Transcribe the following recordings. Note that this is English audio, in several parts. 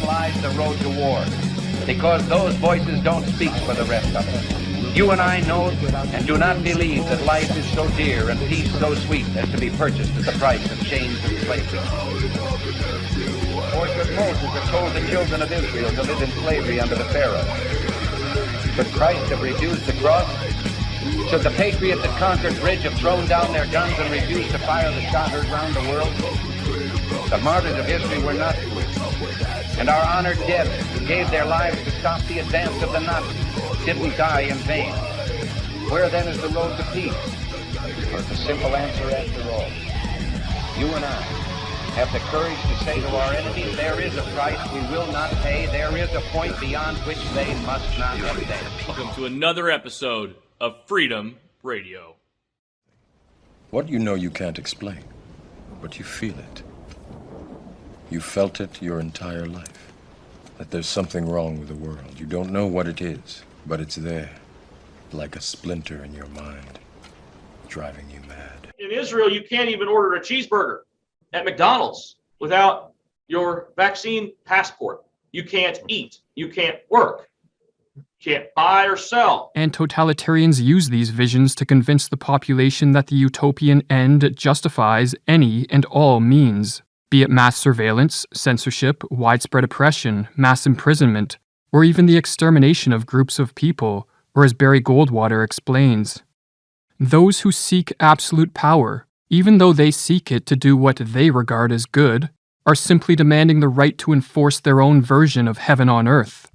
lies the road to war, because those voices don't speak for the rest of us. You and I know and do not believe that life is so dear and peace so sweet as to be purchased at the price of chains and slavery. Or should Moses have told the children of Israel to live in slavery under the Pharaoh? Should Christ have refused the cross? Should the patriots at Concord Bridge have thrown down their guns and refused to fire the shot heard round the world? The martyrs of history were not foolish, and our honored dead who gave their lives to stop the advance of the Nazis didn't die in vain. Where then is the road to peace? Or the simple answer after all? You and I have the courage to say to our enemies, there is a price we will not pay, there is a point beyond which they must not advance. Welcome to another episode of Freedom Radio. What you know you can't explain, but you feel it. You felt it your entire life, that there's something wrong with the world. You don't know what it is, but it's there, like a splinter in your mind, driving you mad. In Israel, you can't even order a cheeseburger at McDonald's without your vaccine passport. You can't eat. You can't work. You can't buy or sell. And totalitarians use these visions to convince the population that the utopian end justifies any and all means, be it mass surveillance, censorship, widespread oppression, mass imprisonment, or even the extermination of groups of people, or as Barry Goldwater explains, those who seek absolute power, even though they seek it to do what they regard as good, are simply demanding the right to enforce their own version of heaven on earth.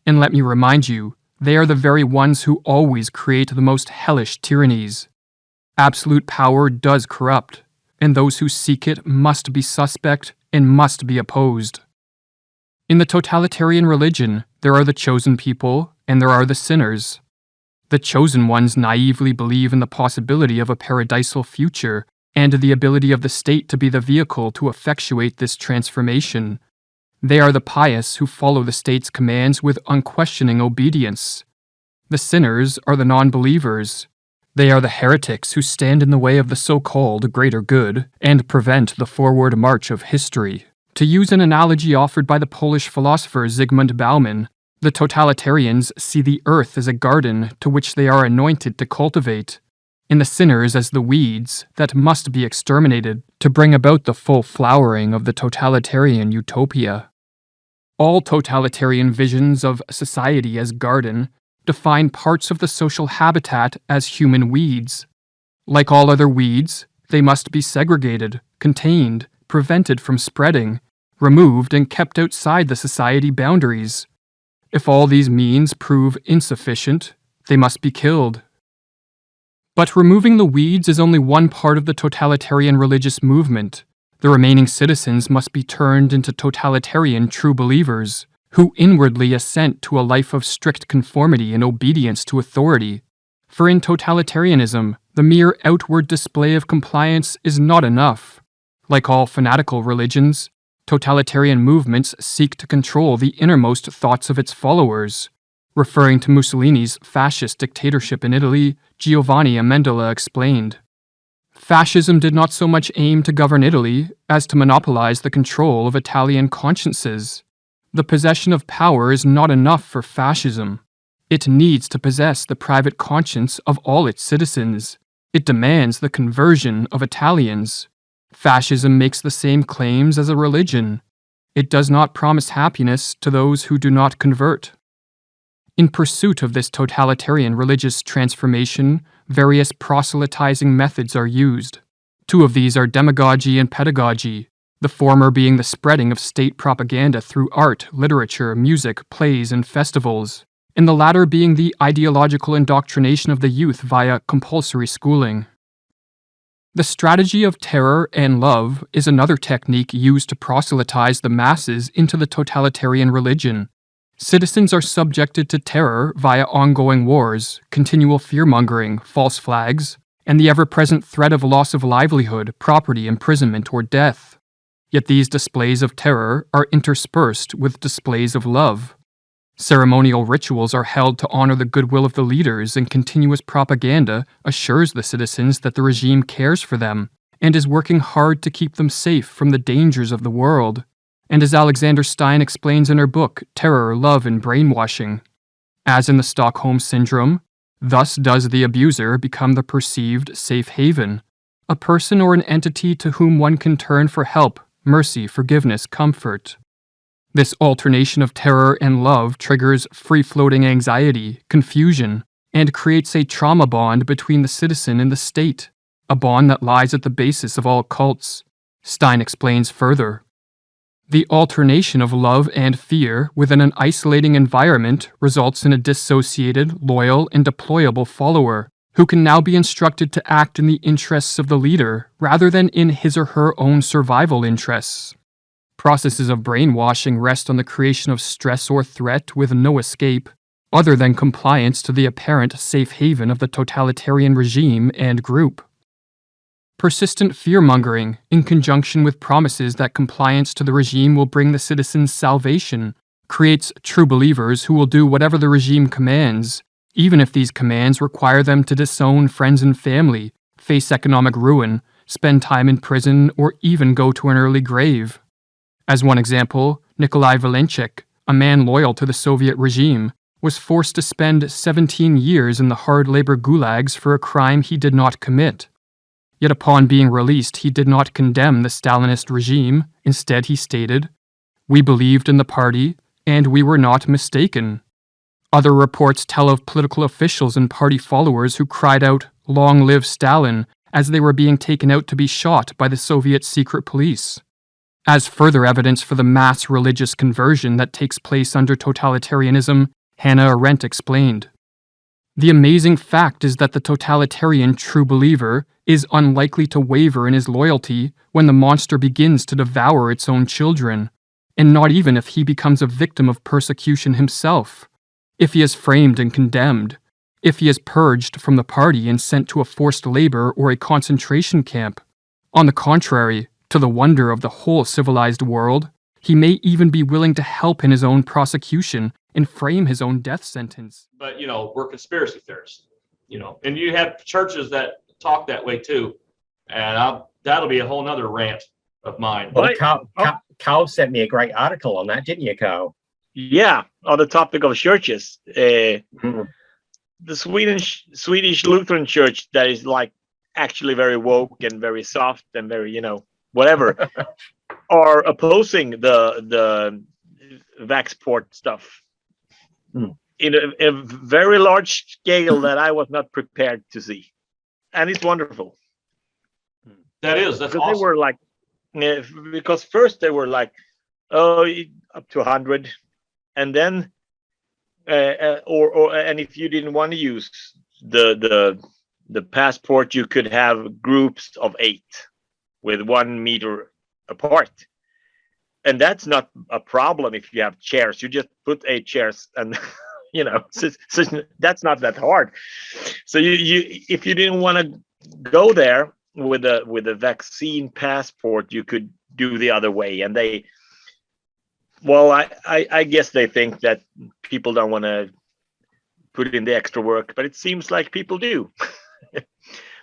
And let me remind you, they are the very ones who always create the most hellish tyrannies. Absolute power does corrupt, and those who seek it must be suspect and must be opposed. In the totalitarian religion, there are the chosen people and there are the sinners. The chosen ones naively believe in the possibility of a paradisal future and the ability of the state to be the vehicle to effectuate this transformation. They are the pious who follow the state's commands with unquestioning obedience. The sinners are the non-believers. They are the heretics who stand in the way of the so-called greater good and prevent the forward march of history. To use an analogy offered by the Polish philosopher Zygmunt Bauman, the totalitarians see the earth as a garden to which they are anointed to cultivate, and the sinners as the weeds that must be exterminated to bring about the full flowering of the totalitarian utopia. All totalitarian visions of society as garden define parts of the social habitat as human weeds. Like all other weeds, they must be segregated, contained, prevented from spreading, removed and kept outside the society boundaries. If all these means prove insufficient, they must be killed. But removing the weeds is only one part of the totalitarian religious movement. The remaining citizens must be turned into totalitarian true believers, who inwardly assent to a life of strict conformity and obedience to authority. For in totalitarianism, the mere outward display of compliance is not enough. Like all fanatical religions, totalitarian movements seek to control the innermost thoughts of its followers. Referring to Mussolini's fascist dictatorship in Italy, Giovanni Amendola explained, "Fascism did not so much aim to govern Italy as to monopolize the control of Italian consciences. The possession of power is not enough for fascism. It needs to possess the private conscience of all its citizens. It demands the conversion of Italians. Fascism makes the same claims as a religion. It does not promise happiness to those who do not convert." In pursuit of this totalitarian religious transformation, various proselytizing methods are used. Two of these are demagogy and pedagogy, the former being the spreading of state propaganda through art, literature, music, plays, and festivals, and the latter being the ideological indoctrination of the youth via compulsory schooling. The strategy of terror and love is another technique used to proselytize the masses into the totalitarian religion. Citizens are subjected to terror via ongoing wars, continual fear-mongering, false flags, and the ever-present threat of loss of livelihood, property, imprisonment, or death. Yet these displays of terror are interspersed with displays of love. Ceremonial rituals are held to honor the goodwill of the leaders, and continuous propaganda assures the citizens that the regime cares for them and is working hard to keep them safe from the dangers of the world. and as Alexander Stein explains in her book Terror, Love, and Brainwashing. As in the Stockholm Syndrome, thus does the abuser become the perceived safe haven, a person or an entity to whom one can turn for help, mercy, forgiveness, comfort. This alternation of terror and love triggers free-floating anxiety, confusion, and creates a trauma bond between the citizen and the state, a bond that lies at the basis of all cults. Stein explains further. The alternation of love and fear within an isolating environment results in a dissociated, loyal, and deployable follower, who can now be instructed to act in the interests of the leader rather than in his or her own survival interests. Processes of brainwashing rest on the creation of stress or threat with no escape, other than compliance to the apparent safe haven of the totalitarian regime and group. Persistent fear-mongering, in conjunction with promises that compliance to the regime will bring the citizens salvation, creates true believers who will do whatever the regime commands, even if these commands require them to disown friends and family, face economic ruin, spend time in prison, or even go to an early grave. As one example, Nikolai Valenchik, a man loyal to the Soviet regime, was forced to spend 17 years in the hard labor gulags for a crime he did not commit. Yet upon being released, he did not condemn the Stalinist regime. Instead, he stated, "We believed in the party, and we were not mistaken." Other reports tell of political officials and party followers who cried out, "Long live Stalin," as they were being taken out to be shot by the Soviet secret police. As further evidence for the mass religious conversion that takes place under totalitarianism, Hannah Arendt explained. The amazing fact is that the totalitarian true believer is unlikely to waver in his loyalty when the monster begins to devour its own children, and not even if he becomes a victim of persecution himself, if he is framed and condemned, if he is purged from the party and sent to a forced labor or a concentration camp. On the contrary, to the wonder of the whole civilized world, he may even be willing to help in his own prosecution and frame his own death sentence. But, we're conspiracy theorists, and you have churches that talk that way too. And that'll be a whole nother rant of mine. Well, Carl sent me a great article on that, didn't you, Carl? Yeah, on the topic of churches. The Swedish Lutheran Church that is like actually very woke and very soft and very, whatever, are opposing the Vaxport stuff in a very large scale that I was not prepared to see. And it's wonderful. That's because awesome. They were like, because first they were like, oh, up to 100. And then, and if you didn't want to use the passport, you could have groups of 8 with 1 meter apart. And that's not a problem if you have chairs. You just put 8 chairs and, so that's not that hard. So you if you didn't want to go there with a vaccine passport, you could do the other way. And I guess they think that people don't want to put in the extra work, but it seems like people do.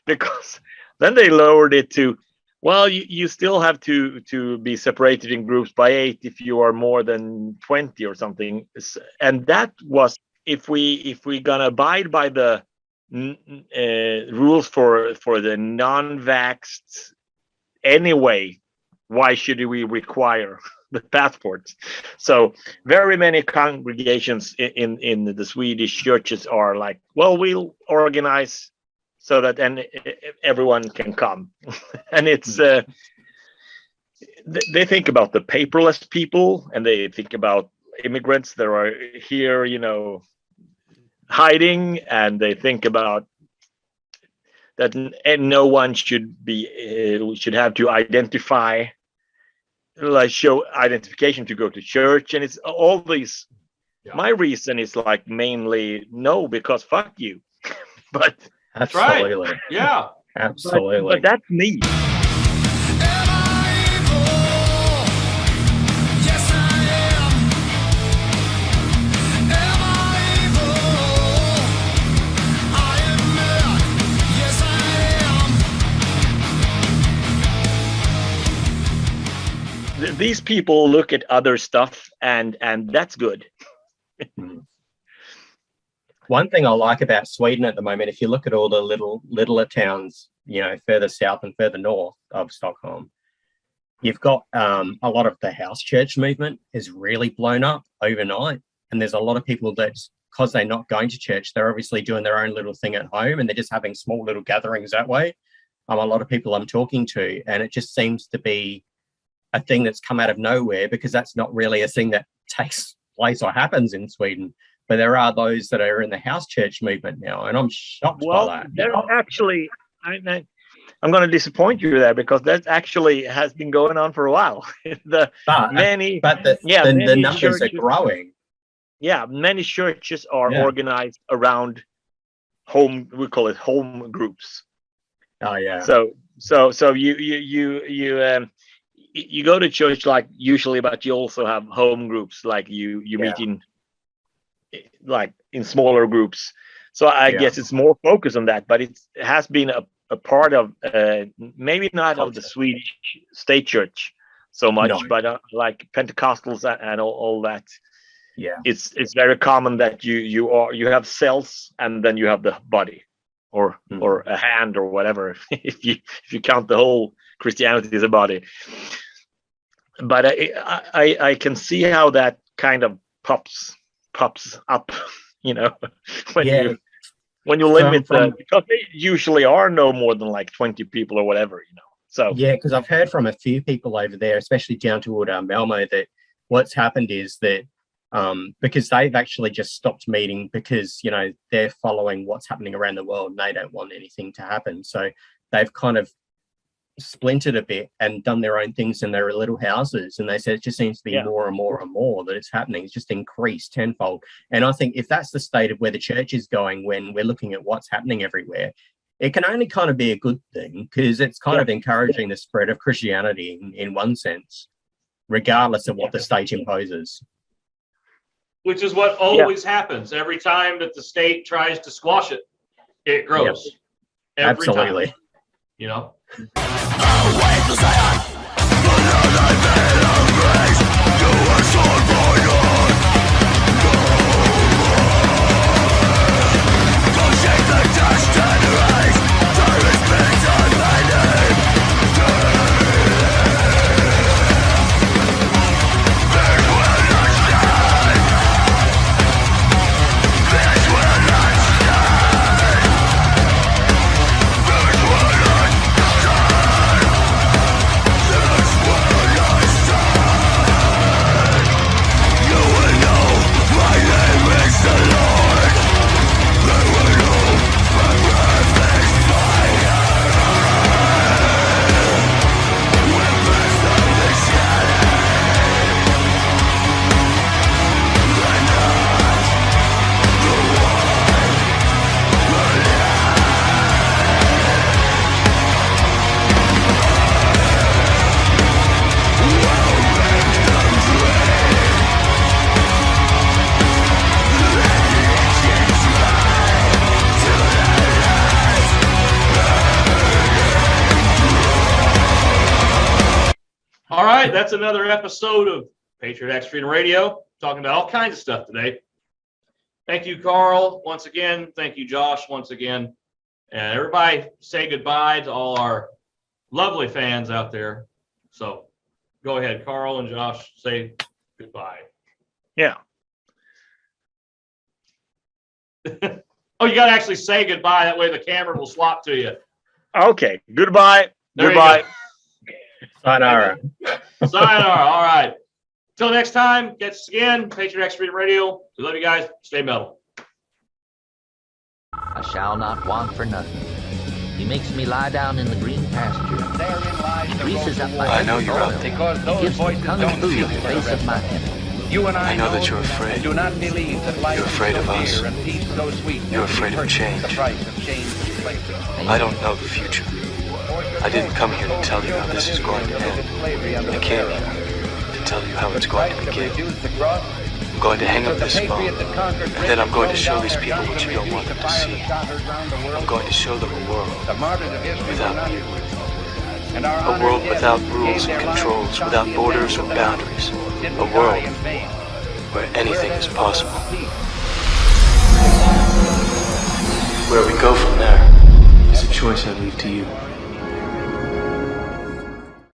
Because then they lowered it to, well, you still have to be separated in groups by 8 if you are more than 20 or something. And that was, if we gonna abide by the rules for the non-vaxxed anyway, why should we require the passports? So very many congregations in the Swedish churches are like, well, we'll organize so that everyone can come. And it's they think about the paperless people, and they think about immigrants that are here, hiding, and they think about that no one should have to identify, like show identification to go to church, and it's all these. Yeah. My reason is like mainly no, because fuck you. But absolutely, right. Yeah, absolutely. But that's me. these people look at other stuff, and that's good. One thing I like about Sweden at the moment, if you look at all the littler towns, further south and further north of Stockholm, you've got a lot of the house church movement is really blown up overnight. And there's a lot of people that, because they're not going to church, they're obviously doing their own little thing at home, and they're just having small little gatherings that way. A lot of people I'm talking to, and it just seems to be a thing that's come out of nowhere, because that's not really a thing that takes place or happens in Sweden. But there are those that are in the house church movement now, and I'm shocked by that. There actually, I'm going to disappoint you there, because that actually has been going on for a while. The numbers churches are growing. Yeah, many churches are organized around home. We call it home groups. Oh yeah. So you go to church like usually, but you also have home groups, like you meet in smaller groups. So I guess it's more focused on that, but it has been a part of maybe not of the Swedish state church so much, but like Pentecostals and all that. Yeah, it's very common that you have cells, and then you have the body, or a hand, or whatever, if you count the whole Christianity as a body. But I can see how that kind of pops up, when you limit because they usually are no more than like 20 people or whatever, So yeah, because I've heard from a few people over there, especially down toward Malmo, that what's happened is that because they've actually just stopped meeting, because they're following what's happening around the world, and they don't want anything to happen. So they've kind of splintered a bit and done their own things in their little houses, and they said it just seems to be more and more and more that it's happening. It's just increased tenfold. And I think if that's the state of where the church is going, when we're looking at what's happening everywhere, it can only kind of be a good thing, because it's kind of encouraging the spread of Christianity in one sense, regardless of what the state imposes. Which is what always happens every time that the state tries to squash it. It grows. Every Absolutely. Time. All right, that's another episode of Patriot Extreme Radio, talking about all kinds of stuff today. Thank you, Carl, once again. Thank you, Josh, once again. And everybody say goodbye to all our lovely fans out there. So go ahead, Carl and Josh, say goodbye. Yeah. Oh, you got to actually say goodbye. That way the camera will swap to you. Okay. Goodbye. There Goodbye. Sayonara. Sayonara. All right. Till next time, catch us again. Patriot Extreme Radio. We love you guys. Stay metal. I shall not want for nothing. He makes me lie down in the green pasture. He greases up my I know you're out there. Because He those gives me voices kung don't fu feel in the for face the of my rest of us. enemy. You and I know that you're afraid. Do not believe that life You're afraid is of so us. dear and peace so sweet. You're afraid of Purchase change. The price of change and slavery. I don't know the future. I didn't come here to tell you how this is going to end. I came here to tell you how it's going to begin. I'm going to hang up this phone, and then I'm going to show these people what you don't want them to see. I'm going to show them a world without you. And our A honored world dead without gave rules their and lives controls, for without the borders or American boundaries. government. Didn't A die world in vain. where anything We're is then possible. peace. Where we go from there is a choice I leave to you.